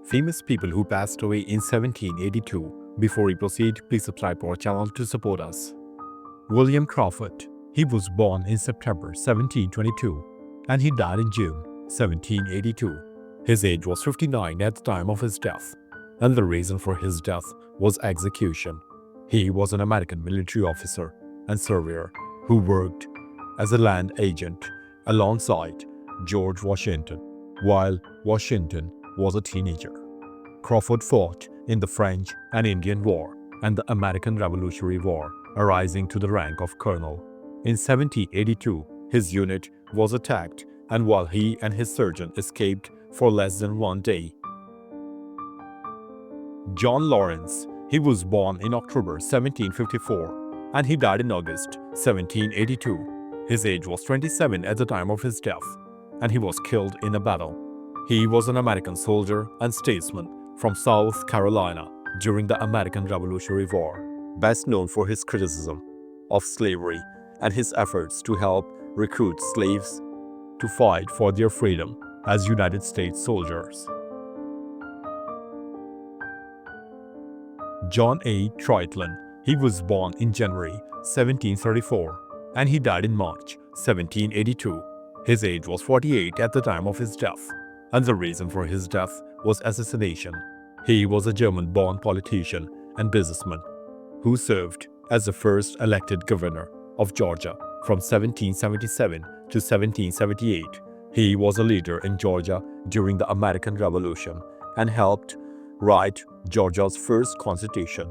Famous people who passed away in 1782. Before we proceed, please subscribe to our channel to support us. William Crawford. He was born in September 1722 and he died in June 1782. His age was 59 at the time of his death, and the reason for his death was execution. He was an American military officer and surveyor who worked as a land agent alongside George Washington while Washington was a teenager. Crawford fought in the French and Indian War and the American Revolutionary War, rising to the rank of colonel. In 1782, his unit was attacked, and while he and his surgeon escaped for less than 1 day. John Lawrence. He was born in October 1754 and he died in August 1782. His age was 27 at the time of his death, and he was killed in a battle. He was an American soldier and statesman from South Carolina during the American Revolutionary War, best known for his criticism of slavery and his efforts to help recruit slaves to fight for their freedom as United States soldiers. John A. Triton. He was born in January 1734 and he died in March 1782. His age was 48 at the time of his death, and the reason for his death was assassination. He was a German-born politician and businessman who served as the first elected governor of Georgia from 1777 to 1778. He was a leader in Georgia during the American Revolution and helped write Georgia's first constitution.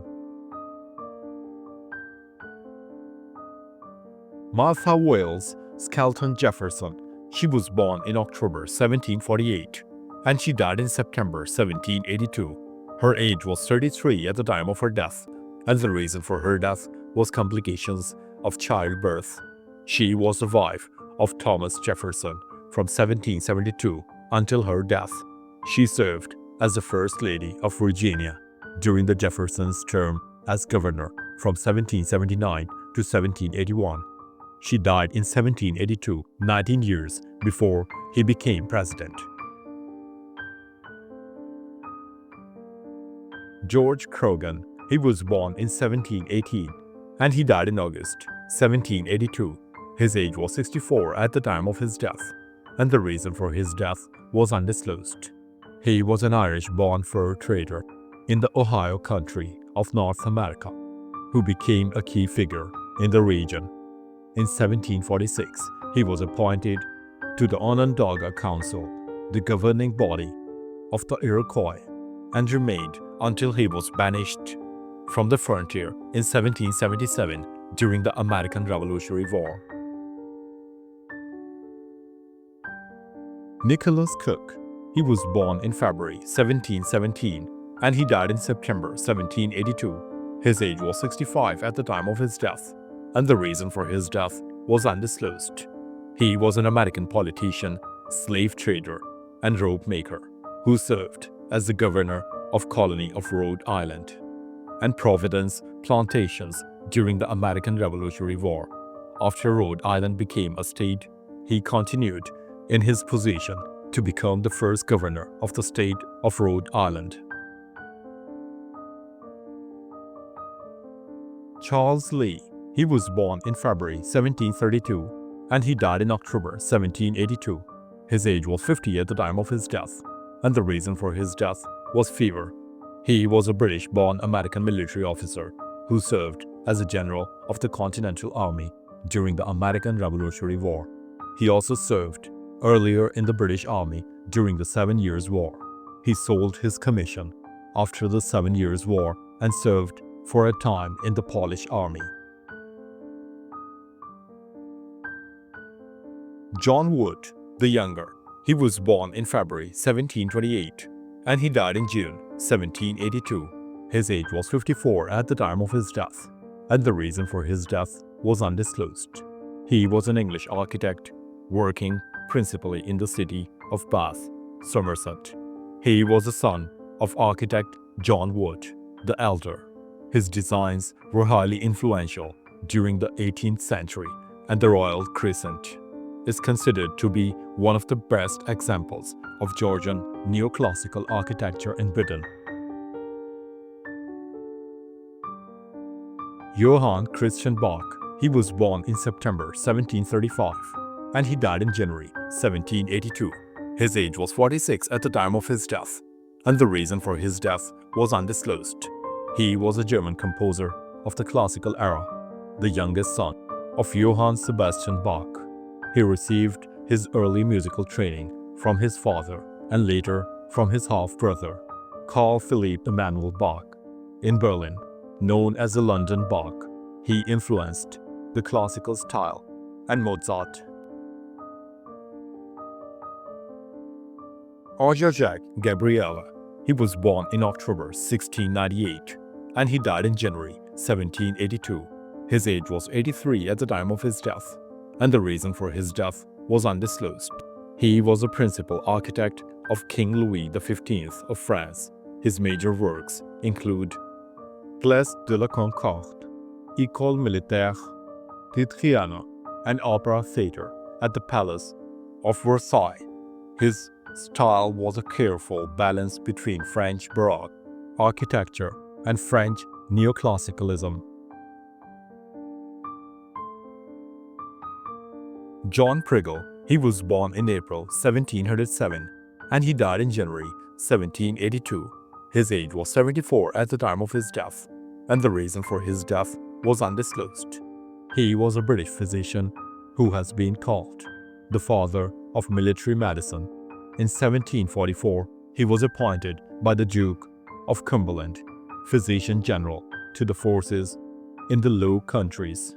Martha Wales Skelton Jefferson. She was born in October 1748 and she died in September 1782. Her age was 33 at the time of her death, and the reason for her death was complications of childbirth. She was the wife of Thomas Jefferson from 1772 until her death. She served as the First Lady of Virginia during the Jefferson's term as governor from 1779 to 1781. She died in 1782, 19 years before he became president. George Croghan. He was born in 1718 and he died in August 1782. His age was 64 at the time of his death, and the reason for his death was undisclosed. He was an Irish-born fur trader in the Ohio country of North America who became a key figure in the region. In 1746, he was appointed to the Onondaga Council, the governing body of the Iroquois, and remained until he was banished from the frontier in 1777 during the American Revolutionary War. Nicholas Cook. He was born in February 1717 and he died in September 1782. His age was 65 at the time of his death, and the reason for his death was undisclosed. He was an American politician, slave trader, and rope maker who served as the governor of colony of Rhode Island and Providence plantations during the American Revolutionary War. After Rhode Island became a state, he continued in his position to become the first governor of the state of Rhode Island. Charles Lee. He was born in February 1732 and he died in October 1782. His age was 50 at the time of his death, and the reason for his death was fever. He was a British-born American military officer who served as a general of the Continental Army during the American Revolutionary War. He also served earlier in the British Army during the 7 Years' War. He sold his commission after the 7 Years' War and served for a time in the Polish Army. John Wood the Younger. He was born in February 1728 and he died in June 1782. His age was 54 at the time of his death, and the reason for his death was undisclosed. He was an English architect working principally in the city of Bath, Somerset. He was the son of architect John Wood the Elder. His designs were highly influential during the 18th century and the Royal Crescent, is considered to be one of the best examples of Georgian neoclassical architecture in Britain. Johann Christian Bach. He was born in September 1735 and he died in January 1782. His age was 46 at the time of his death, and the reason for his death was undisclosed. He was a German composer of the classical era, the youngest son of Johann Sebastian Bach. He received his early musical training from his father and later from his half-brother, Carl Philipp Emanuel Bach. In Berlin, known as the London Bach, he influenced the classical style and Mozart. Jean-Jacques Gabriela. He was born in October 1698 and he died in January 1782. His age was 83 at the time of his death, and the reason for his death was undisclosed. He was a principal architect of King Louis XV of France. His major works include Place de la Concorde, École Militaire de Trianon, and Opera Theatre at the Palace of Versailles. His style was a careful balance between French Baroque architecture and French neoclassicalism. John Priggle. He was born in April 1707 and he died in January 1782. His age was 74 at the time of his death, and the reason for his death was undisclosed. He was a British physician who has been called the father of military medicine. In 1744, he was appointed by the Duke of Cumberland, Physician General to the forces in the Low Countries.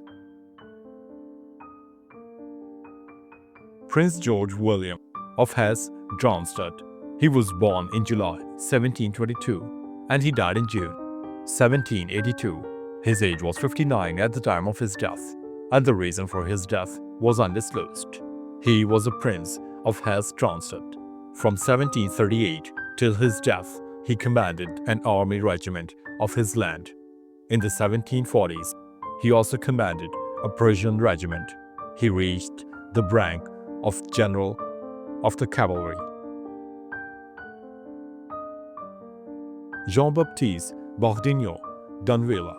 Prince George William of Hesse-Darmstadt. He was born in July 1722 and he died in June 1782. His age was 59 at the time of his death, and the reason for his death was undisclosed. He was a prince of Hesse-Darmstadt. From 1738 till his death, he commanded an army regiment of his land. In the 1740s, he also commanded a Prussian regiment. He reached the rank of General of the Cavalry. Jean-Baptiste Bourdillon d'Anville.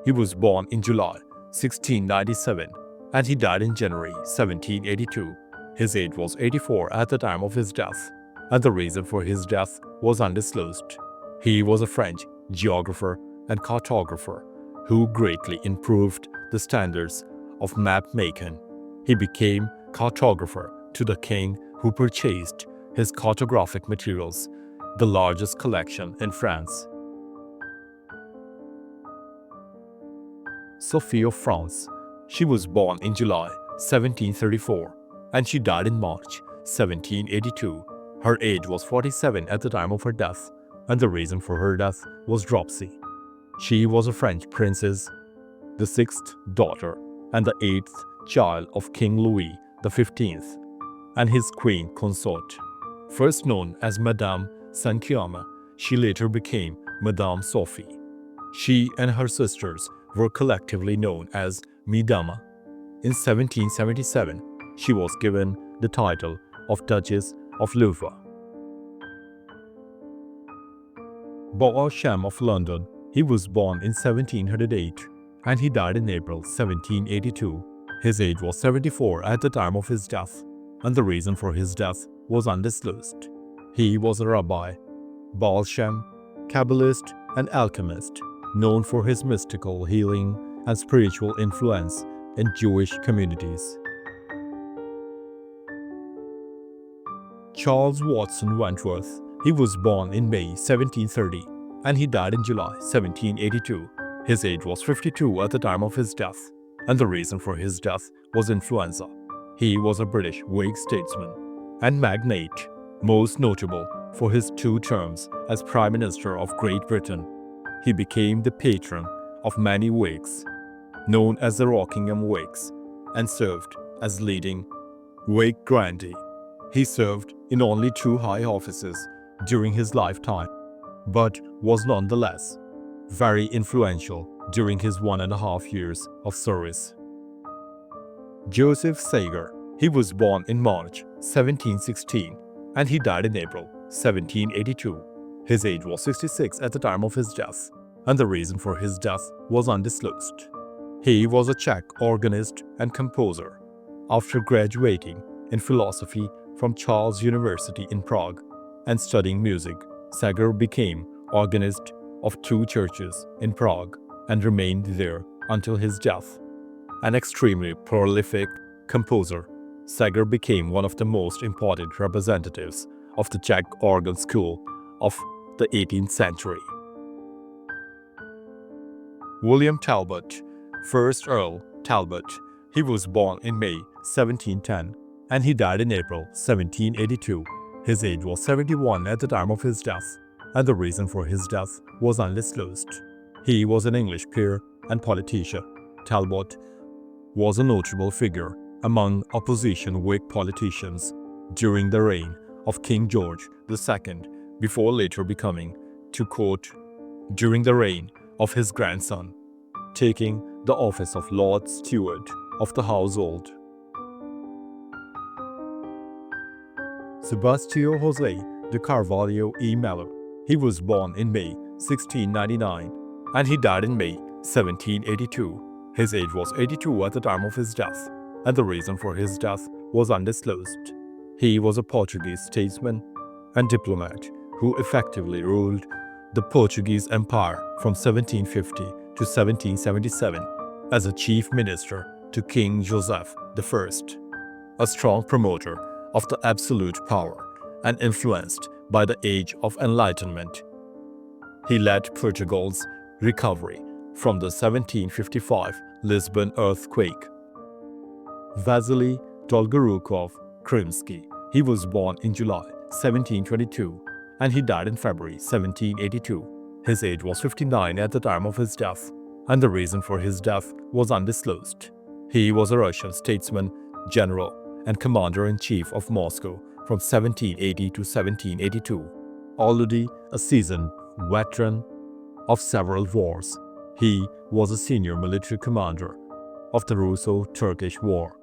He was born in July 1697 and he died in January 1782. His age was 84 at the time of his death, and the reason for his death was undisclosed. He was a French geographer and cartographer who greatly improved the standards of map making. He became cartographer to the king who purchased his cartographic materials, the largest collection in France. Sophie of France. She was born in July 1734 and she died in March 1782. Her age was 47 at the time of her death, and the reason for her death was dropsy. She was a French princess, the sixth daughter and the eighth child of King Louis XV and his queen consort. First known as Madame Saint-Guillaume, she later became Madame Sophie. She and her sisters were collectively known as Mesdames. In 1777, she was given the title of Duchess of Louvain. Beauchamp of London. He was born in 1708 and he died in April 1782. His age was 74 at the time of his death, and the reason for his death was undisclosed. He was a rabbi, Beauchamp, Kabbalist, and alchemist, known for his mystical healing and spiritual influence in Jewish communities. Charles Watson Wentworth. He was born in May 1730 and he died in July 1782. His age was 52 at the time of his death, and the reason for his death was influenza. He was a British Whig statesman and magnate, most notable for his 2 terms as Prime Minister of Great Britain. He became the patron of many Whigs, known as the Rockingham Whigs, and served as leading Whig grandee. He served in only 2 high offices during his lifetime, but was nonetheless very influential during his 1.5 years of service. Joseph Sager. He was born in March 1716 and he died in April 1782. His age was 66 at the time of his death, and the reason for his death was undisclosed. He was a Czech organist and composer. After graduating in philosophy from Charles University in Prague and studying music, Sager became organist of two churches in Prague and remained there until his death. An extremely prolific composer, Sager became one of the most important representatives of the Czech organ school of the 18th century. William Talbot, 1st Earl Talbot. He was born in May 1710 and he died in April 1782. His age was 71 at the time of his death, and the reason for his death was undisclosed. He was an English peer and politician. Talbot was a notable figure among opposition Whig politicians during the reign of King George II, before later becoming, to quote, during the reign of his grandson, taking the office of Lord Steward of the household. Sebastião José de Carvalho e Melo. He was born in May 1699 and he died in May 1782. His age was 82 at the time of his death, and the reason for his death was undisclosed. He was a Portuguese statesman and diplomat who effectively ruled the Portuguese Empire from 1750 to 1777 as a chief minister to King Joseph I, a strong promoter of the absolute power and influenced by the Age of Enlightenment. He led Portugal's recovery from the 1755 Lisbon earthquake. Vasily Dolgorukov Krymsky. He was born in July 1722 and he died in February 1782. His age was 59 at the time of his death, and the reason for his death was undisclosed. He was a Russian statesman, general, and commander-in-chief of Moscow from 1780 to 1782. Already a seasoned veteran of several wars, he was a senior military commander of the Russo-Turkish War,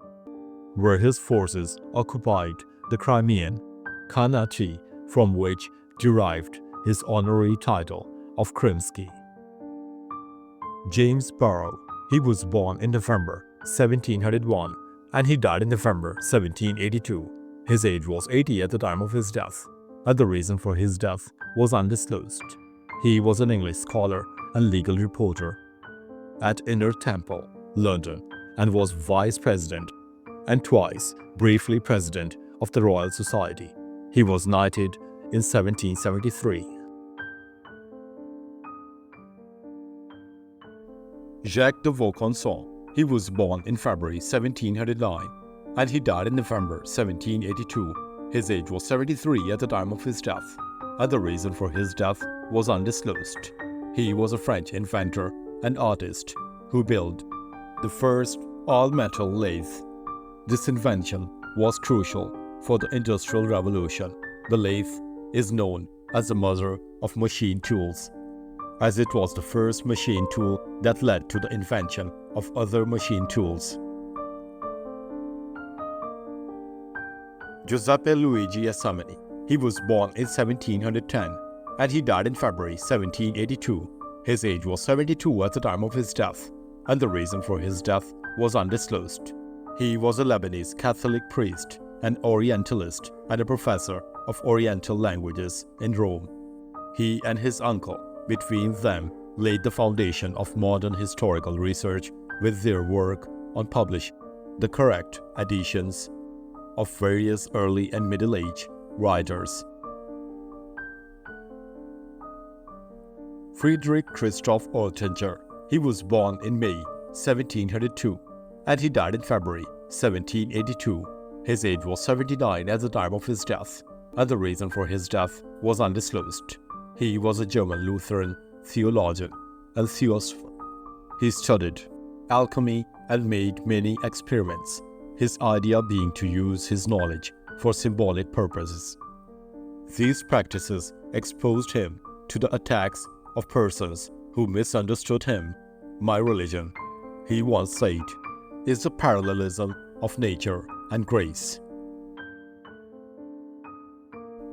where his forces occupied the Crimean Khanate, from which derived his honorary title of Krymsky. James Barrow. He was born in November 1701 and he died in November 1782. His age was 80 at the time of his death, and the reason for his death was undisclosed. He was an English scholar and legal reporter at Inner Temple, London, and was vice president and twice briefly president of the Royal Society. He was knighted in 1773. Jacques de Vaucanson. He was born in February 1709 and he died in November 1782. His age was 73 at the time of his death, and the reason for his death was undisclosed. He was a French inventor and artist who built the first all-metal lathe. This invention was crucial for the Industrial Revolution. The lathe is known as the mother of machine tools, as it was the first machine tool that led to the invention of other machine tools. Giuseppe Luigi Assamini. He was born in 1710 and he died in February 1782. His age was 72 at the time of his death, and the reason for his death was undisclosed. He was a Lebanese Catholic priest, an Orientalist, and a professor of Oriental languages in Rome. He and his uncle, between them, laid the foundation of modern historical research with their work on publishing the correct editions of various early and Middle Age writers. Friedrich Christoph Oetinger. He was born in May 1702 and he died in February 1782. His age was 79 at the time of his death, and the reason for his death was undisclosed. He was a German Lutheran theologian and theosopher. He studied alchemy and made many experiments, his idea being to use his knowledge for symbolic purposes. These practices exposed him to the attacks of persons who misunderstood him. "My religion," he once said, "is the parallelism of nature and grace.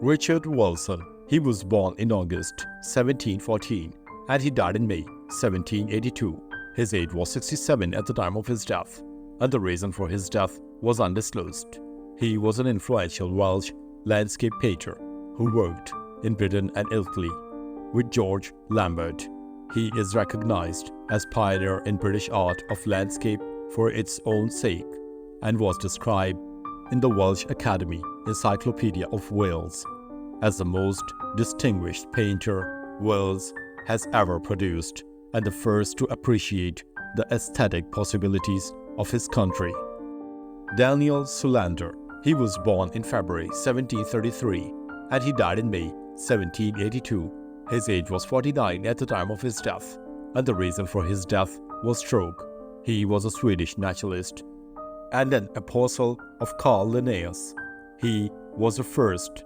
Richard Wilson. He was born in August 1714 and he died in May 1782. His age was 67 at the time of his death, and the reason for his death was undisclosed. He was an influential Welsh landscape painter who worked in Britain and Italy with George Lambert. He is recognized as pioneer in British art of landscape for its own sake and was described in the Welsh Academy Encyclopedia of Wales as the most distinguished painter Wales has ever produced and the first to appreciate the aesthetic possibilities of his country. Daniel Solander. He was born in February 1733 and he died in May 1782. His age was 49 at the time of his death, and the reason for his death was stroke. He was a Swedish naturalist and an apostle of Carl Linnaeus. He was the first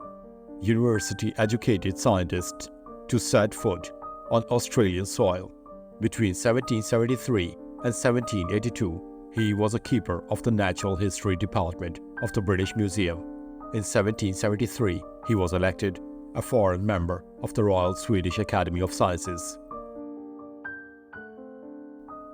university-educated scientist to set foot on Australian soil. Between 1773 and 1782, he was a keeper of the Natural History Department of the British Museum. In 1773, he was elected a foreign member of the Royal Swedish Academy of Sciences.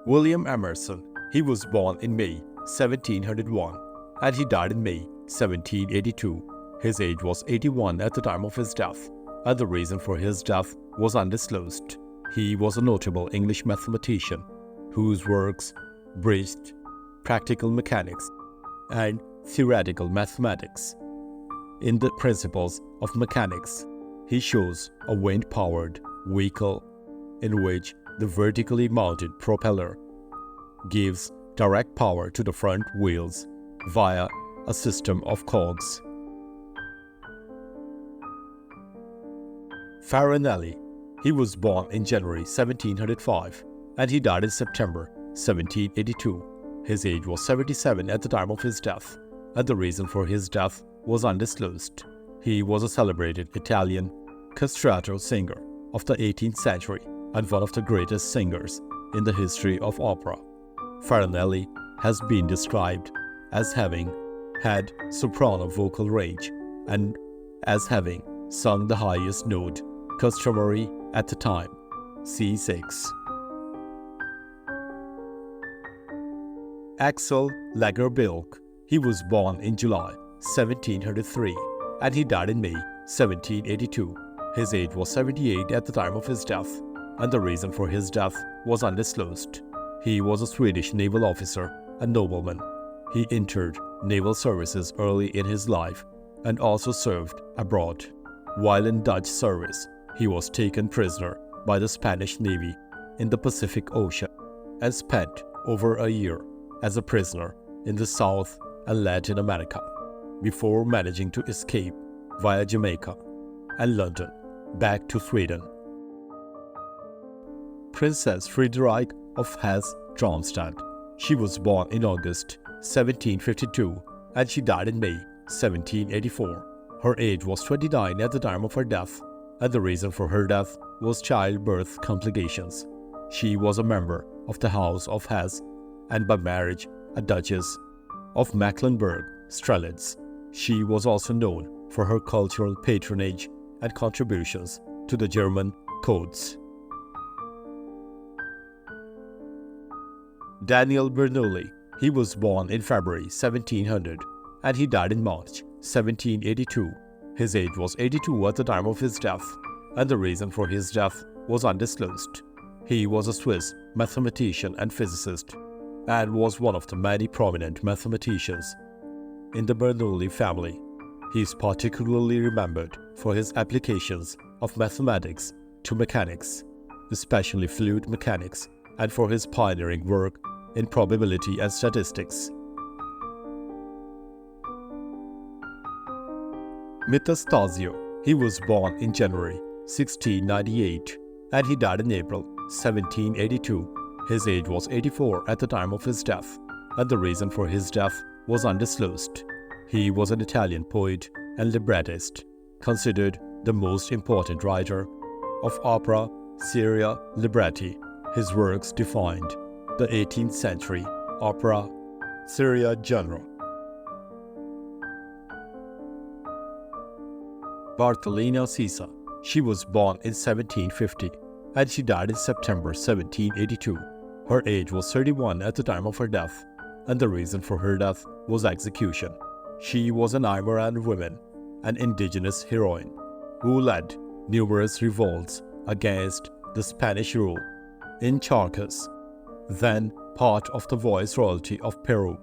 William Emerson. He was born in May 1701 and he died in May 1782. His age was 81 at the time of his death, and the reason for his death was undisclosed. He was a notable English mathematician whose works bridged practical mechanics and theoretical mathematics. In the Principles of Mechanics, he shows a wind-powered vehicle in which the vertically mounted propeller gives direct power to the front wheels via a system of cogs. Farinelli. He was born in January 1705 and he died in September 1782. His age was 77 at the time of his death, and the reason for his death was undisclosed. He was a celebrated Italian castrato singer of the 18th century and one of the greatest singers in the history of opera. Farinelli has been described as having had soprano vocal range and as having sung the highest note customary at the time, C6. Axel Lagerbilk. He was born in July 1703 and he died in May 1782. His age was 78 at the time of his death, and the reason for his death was undisclosed. He was a Swedish naval officer and nobleman. He entered naval services early in his life and also served abroad. While in Dutch service, he was taken prisoner by the Spanish Navy in the Pacific Ocean and spent over a year as a prisoner in the South and Latin America before managing to escape via Jamaica and London back to Sweden. Princess Friederike of Hesse-Darmstadt. She was born in August 1752 and she died in May 1784. Her age was 29 at the time of her death, and the reason for her death was childbirth complications. She was a member of the House of Hesse and by marriage a Duchess of Mecklenburg-Strelitz. She was also known for her cultural patronage and contributions to the German codes. Daniel Bernoulli. He was born in February 1700 and he died in March 1782. His age was 82 at the time of his death, and the reason for his death was undisclosed. He was a Swiss mathematician and physicist, and was one of the many prominent mathematicians in the Bernoulli family. He is particularly remembered for his applications of mathematics to mechanics, especially fluid mechanics, and for his pioneering work in probability and statistics. Metastasio. He was born in January 1698 and he died in April 1782. His age was 84 at the time of his death, and the reason for his death was undisclosed. He was an Italian poet and librettist, considered the most important writer of opera seria libretti. His works defined the 18th century opera seria genre. Bartolina Sisa. She was born in 1750 and she died in September 1782. Her age was 31 at the time of her death, and the reason for her death was execution. She was an Aymaran woman, an indigenous heroine, who led numerous revolts against the Spanish rule in Charcas, then part of the Viceroyalty of Peru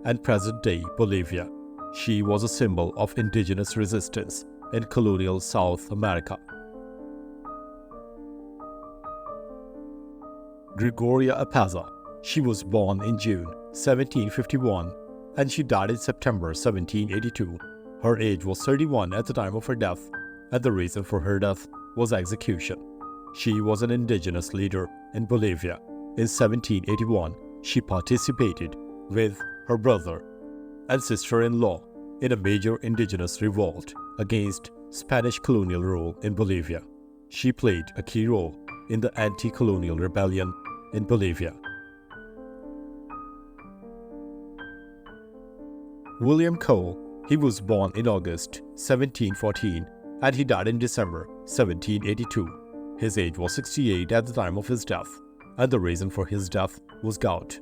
and present-day Bolivia. She was a symbol of indigenous resistance in colonial South America. Gregoria Apaza. She was born in June 1751 and she died in September 1782. Her age was 31 at the time of her death, and the reason for her death was execution. She was an indigenous leader in Bolivia. In 1781, she participated with her brother and sister-in-law in a major indigenous revolt against Spanish colonial rule in Bolivia. She played a key role in the anti-colonial rebellion in Bolivia. William Cole. He was born in August 1714 and he died in December 1782. His age was 68 at the time of his death, and the reason for his death was gout.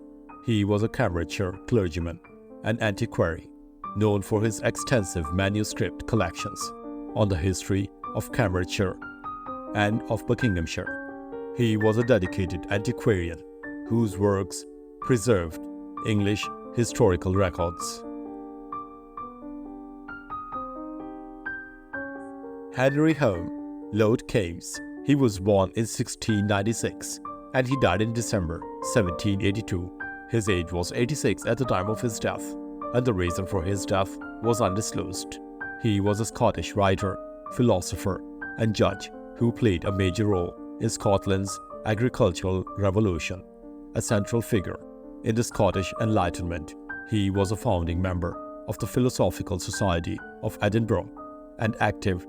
He was a Cambridgeshire clergyman and antiquary, known for his extensive manuscript collections on the history of Cambridgeshire and of Buckinghamshire. He was a dedicated antiquarian whose works preserved English historical records. Henry Home, Lord Keynes. He was born in 1696 and he died in December 1782. His age was 86 at the time of his death, and the reason for his death was undisclosed. He was a Scottish writer, philosopher, and judge who played a major role in Scotland's agricultural revolution. A central figure in the Scottish Enlightenment, he was a founding member of the Philosophical Society of Edinburgh and active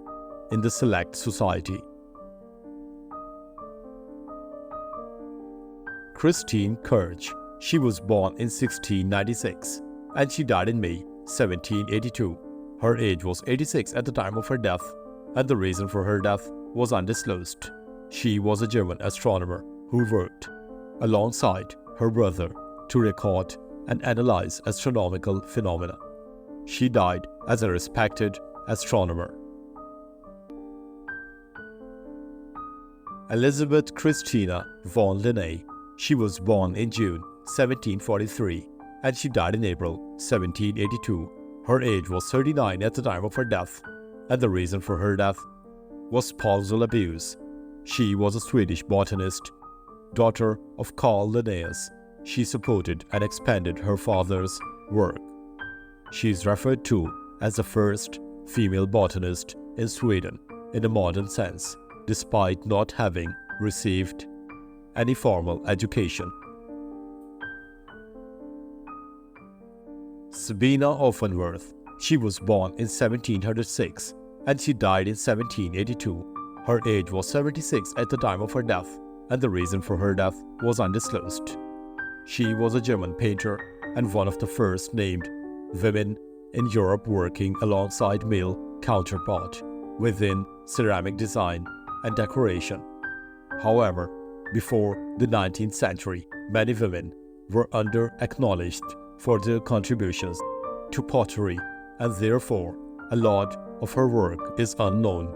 in the Select Society. Christine Kirch. She was born in 1696 and she died in May 1782. Her age was 86 at the time of her death, and the reason for her death was undisclosed. She was a German astronomer who worked alongside her brother to record and analyze astronomical phenomena. She died as a respected astronomer. Elizabeth Christina von Linné. She was born in June 1743 and she died in April 1782. Her age was 39 at the time of her death, and the reason for her death was spousal abuse. She was a Swedish botanist, daughter of Carl Linnaeus. She supported and expanded her father's work. She is referred to as the first female botanist in Sweden in a modern sense, despite not having received any formal education. Sabina Offenworth. She was born in 1706 and she died in 1782. Her age was 76 at the time of her death, and the reason for her death was undisclosed. She was a German painter and one of the first named women in Europe working alongside male counterpart within ceramic design and decoration. However, before the 19th century, many women were under-acknowledged for their contributions to pottery, and therefore a lot of her work is unknown.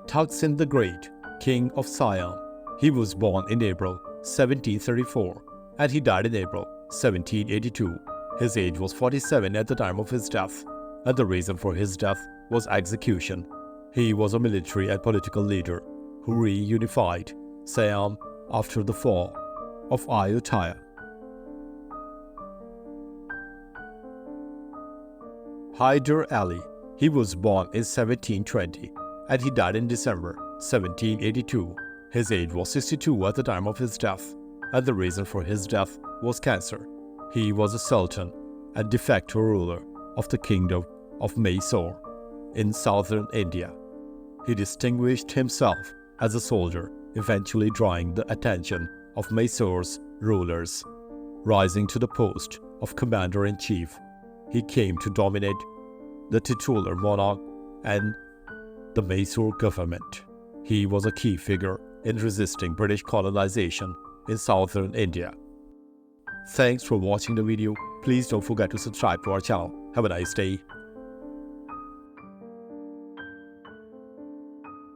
Taksin the Great, King of Siam. He was born in April 1734 and he died in April 1782. His age was 47 at the time of his death, and the reason for his death was execution. He was a military and political leader who reunified Siam after the fall of Ayutthaya. Hyder Ali. He was born in 1720 and he died in December 1782. His age was 62 at the time of his death, and the reason for his death was cancer. He was a sultan and de facto ruler of the kingdom of Mysore in southern India. He distinguished himself as a soldier, eventually drawing the attention of Mysore's rulers. Rising to the post of commander-in-chief, he came to dominate the titular monarch, and the Mysore government. He was a key figure in resisting British colonization in southern India. Thanks for watching the video. Please don't forget to subscribe to our channel. Have a nice day.